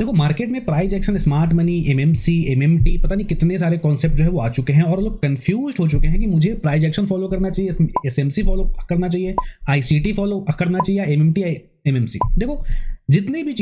देखो मार्केट में price action, smart money, MMC, MMT, पता नहीं कितने सारे कॉन्सेप्ट जो है वो आ चुके हैं और लोग कंफ्यूज हो चुके हैं कि मुझे प्राइस एक्शन फॉलो करना चाहिए, एसएमसी फॉलो करना चाहिए, आईसीटी फॉलो करना चाहिए, एमएमटी, एमएमसी। देखो जितनी भी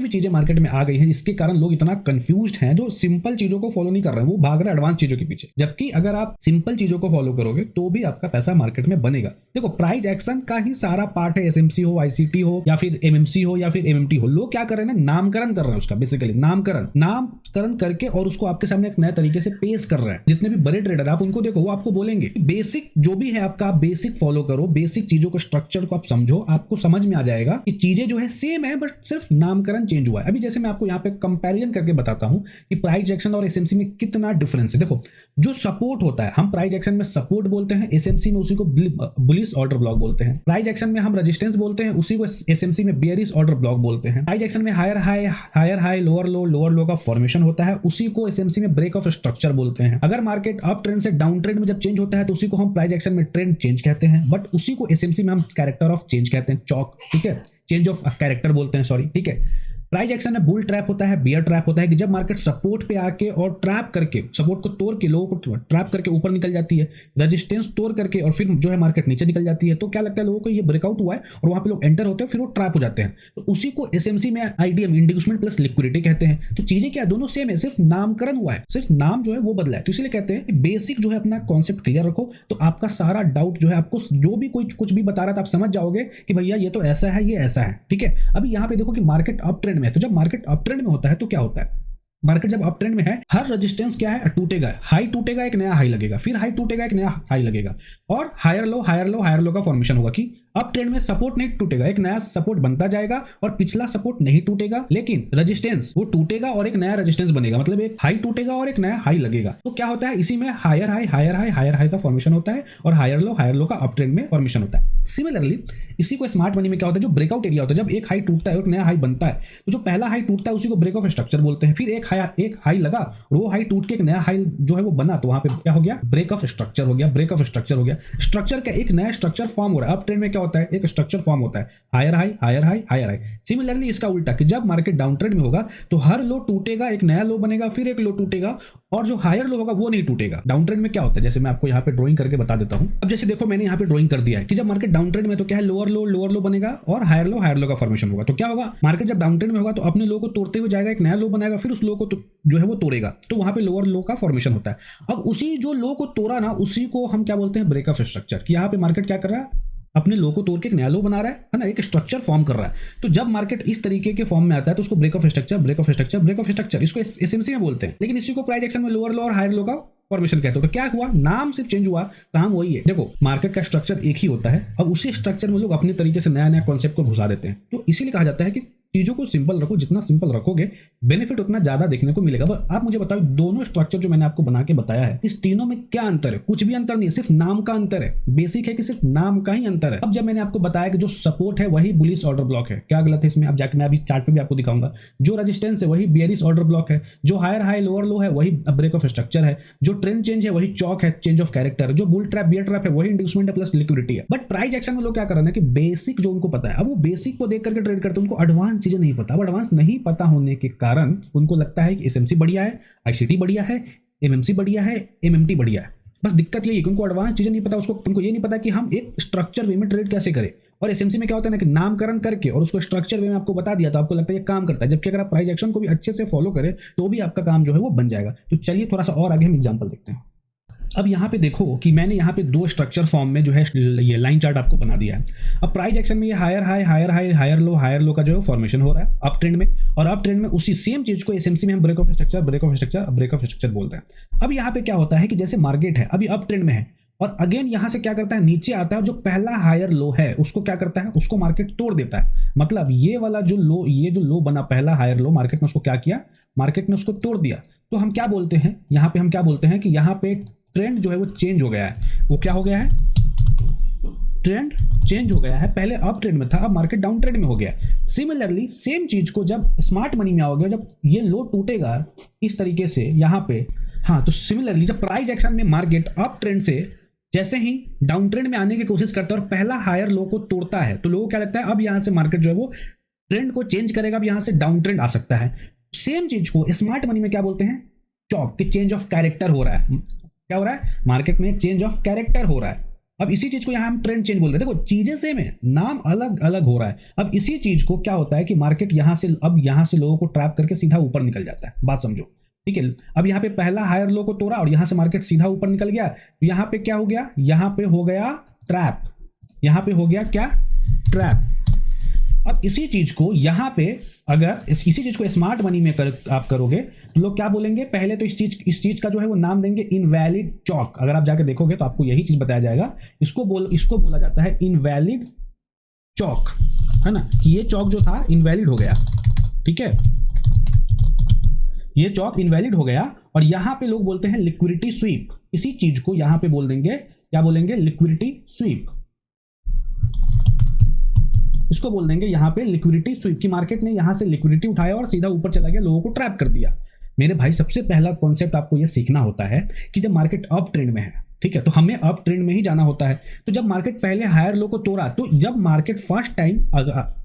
चीजें मार्केट में आ गई हैं, इसके कारण लोग इतना कंफ्यूज्ड हैं, जो सिंपल चीजों को फॉलो नहीं कर रहे हैं, वो भाग रहे हैं एडवांस चीजों के पीछे। जबकि अगर आप सिंपल चीजों को फॉलो करोगे तो भी आपका पैसा मार्केट में बनेगा। देखो प्राइस एक्शन का ही सारा पार्ट है, एसएमसी हो, आईसीटी हो, या फिर एमएमसी हो, या फिर एमएमटी हो। लोग क्या कर रहे हैं, नामकरण कर रहे हैं उसका, बेसिकली नामकरण करके और उसको आपके सामने एक नए तरीके से पेश कर रहे हैं। जितने भी बड़े ट्रेडर आप उनको देखो, वो आपको बोलेंगे बेसिक जो भी है आपका, बेसिक फॉलो करो, बेसिक चीजों को, स्ट्रक्चर को आप समझो, आपको समझ में आ जाएगा कि चीजें जो है सेम है, बट सिर्फ नामकरण चेंज हुआ है। अभी जैसे मैं आपको यहाँ पे कंपैरिजन करके बताता हूं कि प्राइस एक्शन और एसएमसी में कितना डिफरेंस है। देखो जो सपोर्ट होता है, हम प्राइस एक्शन में सपोर्ट बोलते हैं, एसएमसी में उसी को बुलिश ऑर्डर ब्लॉक बोलते हैं। प्राइस एक्शन में हम रेजिस्टेंस बोलते हैं, उसी को एसएमसी में बेयरिश ऑर्डर ब्लॉक बोलते हैं। प्राइस एक्शन में हायर हाई लोअर लो का फॉर्मेशन होता है, उसी को एसएमसी में ब्रेक ऑफ स्ट्रक्चर बोलते हैं। अगर मार्केट अप ट्रेंड से डाउन ट्रेंड में जब चेंज होता है तो उसी को हम प्राइस एक्शन में ट्रेंड चेंज कहते हैं, बट उसी को एसएमसी में हम कैरेक्टर ऑफ चेंज कहते हैं, चौक, ठीक है, चेंज ऑफ कैरेक्टर बोलते हैं, सॉरी, ठीक है। प्राइस एक्शन में बुल ट्रैप होता है, बियर ट्रैप होता है, कि जब मार्केट सपोर्ट पे आके और ट्रैप करके, सपोर्ट को तोड़ के, लोगों को ट्रैप करके ऊपर निकल जाती है, रेजिस्टेंस तोड़ करके और फिर जो है मार्केट नीचे निकल जाती है, तो क्या लगता है लोगों को ये ब्रेकआउट हुआ है और वहां पे लोग एंटर होते हैं, फिर वो ट्रैप हो जाते हैं। तो उसी को एसएमसी में आईडीएम, इंड्यूसमेंट प्लस लिक्विडिटी कहते हैं। तो चीजें क्या दोनों सेम है, सिर्फ नामकरण हुआ है, सिर्फ नाम जो है वो बदला है। तो इसलिए कहते हैं कि बेसिक जो है अपना कॉन्सेप्ट क्लियर रखो, तो आपका सारा डाउट जो है, आपको जो भी कोई कुछ भी बता रहा था आप समझ जाओगे कि भैया ये तो ऐसा है, ये ऐसा है, ठीक है। अभी यहाँ पे देखो कि मार्केट अप ट्रेंड में है, तो जब मार्केट अप ट्रेंड में होता है तो क्या होता है, मार्केट जब अप ट्रेंड में है, हर रेजिस्टेंस क्या है, टूटेगा, हाई टूटेगा, एक नया हाई लगेगा, फिर हाई टूटेगा, एक नया हाई लगेगा, और हायर लो का फॉर्मेशन होगा। कि अप ट्रेंड में सपोर्ट नहीं टूटेगा, एक नया सपोर्ट बनता जाएगा और पिछला सपोर्ट नहीं टूटेगा, लेकिन रेजिस्टेंस वो टूटेगा और एक नया रेजिस्टेंस बनेगा, मतलब एक हाई टूटेगा और एक नया हाई लगेगा। तो क्या होता है, इसी में हायर हाई का फॉर्मेशन होता है और हायर लो का अप ट्रेंड में फॉर्मेशन होता है। सिमिलरली इसी को स्मार्ट मनी में क्या होता है, जो ब्रेकआउट एरिया होता है, जब एक हाई टूटता है, एक नया हाई बनता है, तो जो पहला हाई टूटता है उसी को ब्रेक ऑफ स्ट्रक्चर बोलते हैं। फिर एक हाई लगा, वो हाई टूट के एक नया हाई जो है वो बना, तो वहां पे क्या हो गया, ब्रेक ऑफ स्ट्रक्चर हो गया, ब्रेक ऑफ स्ट्रक्चर हो गया। स्ट्रक्चर का एक नया स्ट्रक्चर फॉर्म हो रहा है। अप ट्रेंड में क्या होता है, एक स्ट्रक्चर फॉर्म होता है, हायर हाई। सिमिलरली इसका उल्टा, कि जब मार्केट डाउन ट्रेंड में होगा तो हर लो टूटेगा, एक नया लो बनेगा, फिर एक लो टूटेगा, और जो हायर लो होगा वो नहीं टूटेगा। डाउन ट्रेंड में क्या होता है, जैसे मैं आपको यहाँ पे ड्राइंग करके बता देता हूँ। अब जैसे देखो मैंने यहाँ पे ड्राइंग कर दिया है कि जब मार्केट डाउन ट्रेंड में तो क्या है, लोअर लो बनेगा और हायर लो का फॉर्मेशन होगा। तो क्या होगा, मार्केट जब डाउन ट्रेंड में होगा तो अपने लो को तोड़ते हुए जाएगा, एक नया लो बनाएगा, फिर उस लो को जो है वो तोड़ेगा, तो वहां पे लोअर लो का फॉर्मेशन होता है। अब उसी जो लो को तोड़ा ना, उसी को हम क्या बोलते हैं, ब्रेक ऑफ स्ट्रक्चर। कि यहाँ पे मार्केट क्या कर रहा है, अपने लो को तोड़ के एक नया लो बना रहा है ना, एक स्ट्रक्चर फॉर्म कर रहा है। तो जब मार्केट इस तरीके के फॉर्म में आता है तो उसको ब्रेक ऑफ स्ट्रक्चर इसको एसएमसी में बोलते हैं। लेकिन इसी को प्राइस एक्शन में लोअर लो और हायर लो का फॉर्मेशन कहते हो। तो क्या हुआ, नाम सिर्फ चेंज हुआ, काम वही है। देखो मार्केट का स्ट्रक्चर एक ही होता है, अब उसी स्ट्रक्चर में लोग अपने तरीके से नया कॉन्सेप्ट को घुसा देते हैं। तो इसीलिए कहा जाता है कि चीजों को सिंपल रखो, जितना सिंपल रखोगे बेनिफिट उतना ज्यादा देखने को मिलेगा। बस आप मुझे बताओ, दोनों स्ट्रक्चर जो मैंने आपको बना के बताया है, इस तीनों में क्या अंतर है? कुछ भी अंतर नहीं है, सिर्फ नाम का अंतर है। बेसिक है कि सिर्फ नाम का ही अंतर है। अब जब मैंने आपको बताया कि जो सपोर्ट है वही बुलिश ऑर्डर ब्लॉक है, क्या गलत है इसमें? अब जाके मैं अभी चार्ट पे भी आपको दिखाऊंगा। जो रेजिस्टेंस है वही बेयरिश ऑर्डर ब्लॉक है, जो हायर हाई लोअर लो है वही ब्रेक ऑफ स्ट्रक्चर है, जो ट्रेंड चेंज है वही चौक है, चेंज ऑफ कैरेक्टर, जो बुल ट्रैप बियर ट्रैप है वही इंड्यूसमेंट है प्लस लिक्विडिटी है। बट प्राइस एक्शन में लोग क्या कर रहे हैं कि बेसिक जो उनको पता है, अब वो बेसिक को देख करके ट्रेड करते हैं, उनको एडवांस चीजें नहीं पता। एडवांस नहीं पता होने के कारण उनको लगता है कि एसएमसी बढ़िया है, आईसीटी बढ़िया है, एमएमसी बढ़िया है, एमएमटी बढ़िया है। बस दिक्कत यही है कि उनको एडवांस चीजें नहीं पता, उनको ये नहीं पता कि हम एक स्ट्रक्चर वे में ट्रेड कैसे करें। और एसएमसी में क्या होता है ना कि नामकरण करके और उसको स्ट्रक्चर वे में आपको बता दिया तो आपको लगता है ये काम करता है, जबकि अगर आप प्राइस एक्शन को भी अच्छे से फॉलो करें तो भी आपका काम जो है वो बन जाएगा। तो चलिए थोड़ा सा और आगे हम एग्जाम्पल देखते हैं। अब यहाँ पे देखो कि मैंने यहाँ पे दो स्ट्रक्चर फॉर्म में जो है ये लाइन चार्ट आपको बना दिया है। अब प्राइस एक्शन में ये हायर लो का जो है फॉर्मेशन हो रहा है अप ट्रेंड में, और अप ट्रेंड में उसी सेम चीज को एसएमसी में हम ब्रेक ऑफ स्ट्रक्चर बोलते हैं। अब यहाँ पे क्या होता है कि जैसे मार्केट है अभी अप ट्रेंड में है और अगेन यहां से क्या करता है, नीचे आता है, जो पहला हायर लो है उसको क्या करता है, उसको मार्केट तोड़ देता है। मतलब ये वाला जो लो, ये जो लो बना पहला हायर लो, मार्केट ने उसको क्या किया, मार्केट ने उसको तोड़ दिया। तो हम क्या बोलते हैं यहाँ पे, हम क्या बोलते हैं कि यहाँ पे ट्रेंड जो है वो चेंज हो गया है। वो क्या हो गया है, ट्रेंड चेंज हो गया है। पहले अप ट्रेंड में था, अब मार्केट डाउन ट्रेंड में हो गया। सिमिलरली सेम चीज को जब स्मार्ट मनी में आओगे, जब ये लो टूटेगा इस तरीके से यहाँ पे, हाँ, तो सिमिलरली जब प्राइस एक्शन में मार्केट अप ट्रेंड से जैसे ही डाउन ट्रेंड में आने की कोशिश करता है और पहला हायर लो को तोड़ता है, तो लोगों को क्या लगता है अब यहां से मार्केट जो है वो ट्रेंड को चेंज करेगा, अब यहां से डाउन ट्रेंड आ सकता है। सेम चीज को स्मार्ट मनी में क्या बोलते हैं, चॉक, कि चेंज ऑफ कैरेक्टर हो रहा है। क्या हो रहा है, मार्केट में चेंज ऑफ कैरेक्टर हो रहा है। अब इसी चीज को यहां हम ट्रेंड चेंज बोल रहे हैं। देखो चीजें सेम है, नाम अलग अलग हो रहा है। अब इसी चीज को क्या होता है कि मार्केट यहां से, अब यहां से लोगों को ट्रैप करके सीधा ऊपर निकल जाता है। बात समझो, ठीक है। अब यहाँ पे पहला हायर लो को तोड़ा और यहां से मार्केट सीधा ऊपर निकल गया। यहाँ पे क्या हो गया, यहाँ पे हो गया ट्रैप, यहाँ पे हो गया क्या, ट्रैप। अब इसी चीज को यहां पे, अगर इसी चीज को स्मार्ट मनी में आप करोगे तो लोग क्या बोलेंगे, पहले तो इस चीज का जो है वो नाम देंगे इनवैलिड चॉक। अगर आप जाके देखोगे तो आपको यही चीज बताया जाएगा। इसको बोला जाता है इनवैलिड चॉक, है ना, कि ये चॉक जो था इनवैलिड हो गया। ठीक है, ये चॉक इनवैलिड हो गया। और यहां पे लोग बोलते हैं लिक्विडिटी स्वीप। इसी चीज को यहां पे बोल देंगे, क्या बोलेंगे, लिक्विडिटी स्वीप। इसको बोल देंगे यहाँ पे लिक्विडिटी स्वीप, की मार्केट ने यहां से लिक्विडिटी उठाया और सीधा ऊपर चला गया, लोगों को ट्रैप कर दिया। मेरे भाई सबसे पहला कॉन्सेप्ट आपको यह सीखना होता है कि जब मार्केट अप ट्रेंड में है, ठीक है, तो हमें अप ट्रेंड में ही जाना होता है। तो जब मार्केट पहले हायर लो को तोड़ा, तो जब मार्केट फर्स्ट टाइम,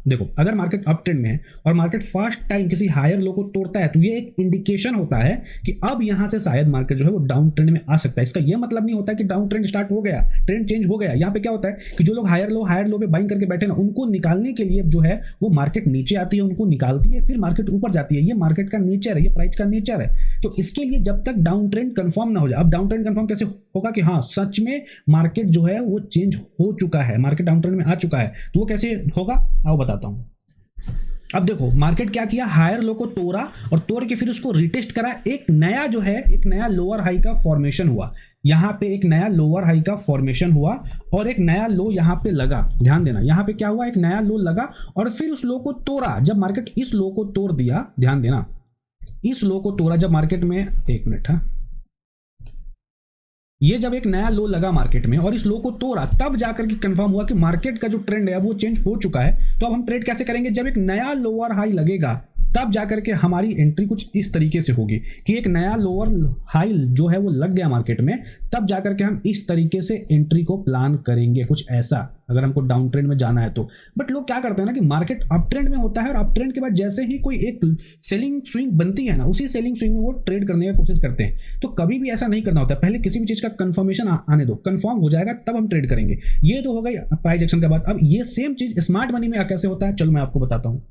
देखो अगर मार्केट अप ट्रेंड में है और मार्केट फर्स्ट टाइम किसी हायर लो को तोड़ता है, तो ये एक इंडिकेशन होता है कि अब यहां से शायद मार्केट जो है वो डाउन ट्रेंड में आ सकता है। इसका यह मतलब नहीं होता कि डाउन ट्रेंड स्टार्ट हो गया, ट्रेंड चेंज हो गया। यहाँ पे क्या होता है कि जो लोग हायर लो पे बाइंग करके बैठे ना, उनको निकालने के लिए जो है वो मार्केट नीचे आती है, उनको निकालती है, फिर मार्केट ऊपर जाती है। ये मार्केट का नेचर है, ये प्राइस का नेचर है। तो इसके लिए जब तक डाउन ट्रेंड कंफर्म ना हो जाए, अब डाउन ट्रेंड कंफर्म कैसे होगा कि हाँ सच में मार्केट जो है वो चेंज हो चुका है, मार्केट डाउन ट्रेंड में आ चुका है, तो वो कैसे होगा आओ बताता हूं। अब देखो मार्केट क्या किया, हायर लो को तोड़ा और तोड़ के फिर उसको रिटेस्ट करा। एक नया जो है, एक नया लोअर हाई का फॉर्मेशन हुआ। यहां पे एक नया लोअर हाई का फॉर्मेशन हुआ और एक नया लो यहां पे लगा। ध्यान देना, यहां पे क्या हुआ, एक नया लो लगा और फिर उस लो को तोड़ा। जब मार्केट इस लो को तोड़ दिया, ध्यान देना, इस लो को तोड़ा जब मार्केट में, एक मिनट, हाँ, ये जब एक नया लो लगा मार्केट में और इस लो को तोड़ा, तब जाकर के कंफर्म हुआ कि मार्केट का जो ट्रेंड है वो चेंज हो चुका है। तो अब हम ट्रेड कैसे करेंगे, जब एक नया लोअर हाई लगेगा तब जाकर के हमारी एंट्री कुछ इस तरीके से होगी कि एक नया लोअर हाई जो है वो लग गया मार्केट में, तब जाकर के हम इस तरीके से एंट्री को प्लान करेंगे, कुछ ऐसा, अगर हमको डाउन ट्रेंड में जाना है तो। बट लोग क्या करते हैं ना कि मार्केट अप ट्रेंड में होता है और अप ट्रेंड के बाद जैसे ही कोई एक सेलिंग स्विंग बनती है ना, उसी सेलिंग स्विंग में वो ट्रेड करने की कोशिश करते हैं। तो कभी भी ऐसा नहीं करना होता, पहले किसी भी चीज का कंफर्मेशन आने दो, कंफर्म हो जाएगा तब हम ट्रेड करेंगे। ये तो हो गई प्राइस एक्शन के बाद। अब ये सेम चीज स्मार्ट मनी में कैसे होता है, चलो मैं आपको बताता हूँ।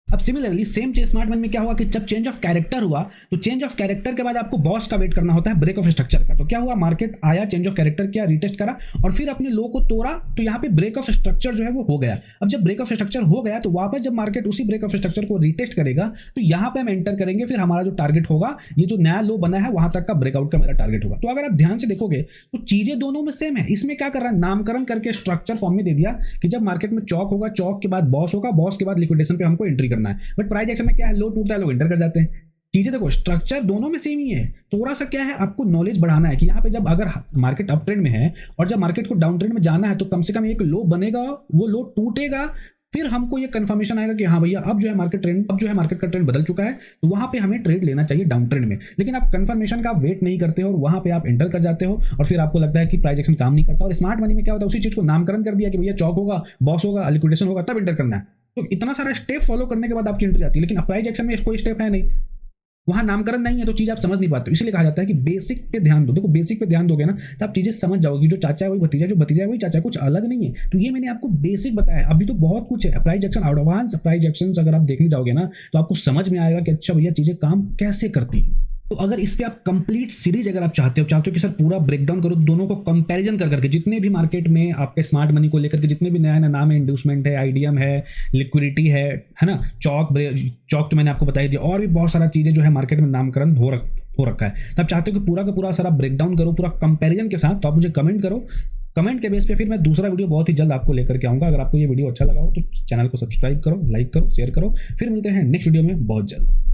अब सिमिलरली सेम चीज स्मार्ट मनी में क्या हुआ कि जब चेंज ऑफ कैरेक्टर हुआ, तो चेंज ऑफ कैरेक्टर के बाद आपको बॉस का वेट करना होता है, ब्रेक ऑफ स्ट्रक्चर का। तो क्या हुआ, मार्केट आया, चेंज ऑफ कैरेक्टर किया, रिटेस्ट करा और फिर अपने लो को तोड़ा, तो यहाँ पे ब्रेक ऑफ स्ट्रक्चर जो है वो हो गया। अब जब ब्रेक ऑफ स्ट्रक्चर हो गया तो वापस जब मार्केट उसी ब्रेक ऑफ स्ट्रक्चर को रिटेस्ट करेगा, तो यहाँ पे हम एंटर करेंगे। फिर हमारा जो टारगेट होगा, ये जो नया लो बना है वहां तक का ब्रेकआउट का मेरा टारगेट होगा। तो अगर आप ध्यान से देखोगे तो चीजें दोनों में सेम है। इसमें क्या कर रहा है, नामकरण करके स्ट्रक्चर फॉर्म में दे दिया कि जब मार्केट में चौक होगा, चौक के बाद बॉस होगा, बॉस के बाद लिक्विडेशन पे हमको एंट्री करना है। बट प्राइस एक्शन में क्या है, लो टूटता है, लोग एंटर कर जाते हैं। चीजें देखो, स्ट्रक्चर दोनों में सेम ही है। थोड़ा सा क्या है, आपको नॉलेज बढ़ाना है कि यहाँ पे जब अगर मार्केट अप ट्रेंड में है और जब मार्केट को डाउन ट्रेंड में जाना है, तो कम से कम एक लो बनेगा, वो लो टूटेगा, फिर हमको ये कंफर्मेशन आएगा कि हाँ भैया अब जो है मार्केट ट्रेंड, अब जो है मार्केट का ट्रेंड बदल चुका है, तो वहां पे हमें ट्रेड लेना चाहिए डाउन ट्रेंड में। लेकिन आप कंफर्मेशन का वेट नहीं करते हो और वहां पे आप एंटर कर जाते हो और फिर आपको लगता है कि प्राइस एक्शन काम नहीं करता। और स्मार्ट मनी में क्या होता है, उसी चीज को नामकरण कर दिया कि भैया चौक होगा, बॉस होगा, लिक्विडेशन होगा, तब एंटर करना है। तो इतना सारा स्टेप फॉलो करने के बाद आपकी एंट्री आती है। लेकिन प्राइस एक्शन में कोई स्टेप है नहीं, वहां नामकरण नहीं है, तो चीज आप समझ नहीं पाते। इसलिए कहा जाता है कि बेसिक पे ध्यान दो। देखो बेसिक पे ध्यान दोगे ना तो आप चीजें समझ जाओगे। जो चाचा है वही भतीजा, जो भतीजा है वही चाचा, कुछ अलग नहीं है। तो ये मैंने आपको बेसिक बताया। अभी तो बहुत कुछ है। Price action, advance price action अगर आप देखने जाओगे ना तो आपको समझ में आएगा कि अच्छा भैया चीजें काम कैसे करती है। तो अगर इस पे आप कंप्लीट सीरीज अगर आप चाहते हो कि सर पूरा ब्रेकडाउन करो, दोनों को कंपैरिजन कर करके, जितने भी मार्केट में आपके स्मार्ट मनी को लेकर के जितने भी नया नया नाम है, इंड्यूसमेंट है, आईडीएम है, लिक्विडिटी है ना, चौक तो मैंने आपको बताई दिया, और भी बहुत सारा चीजें जो है मार्केट में नामकरण हो रखा है। तब चाहते हो कि पूरा का पूरा सारा ब्रेकडाउन करो, पूरा कंपेरिजन के साथ, तो आप मुझे कमेंट करो। कमेंट के बेस पे फिर मैं दूसरा वीडियो बहुत ही जल्द आपको लेकर के आऊंगा। अगर आपको ये वीडियो अच्छा लगा हो तो चैनल को सब्सक्राइब करो, लाइक करो, शेयर करो। फिर मिलते हैं नेक्स्ट वीडियो में बहुत जल्द।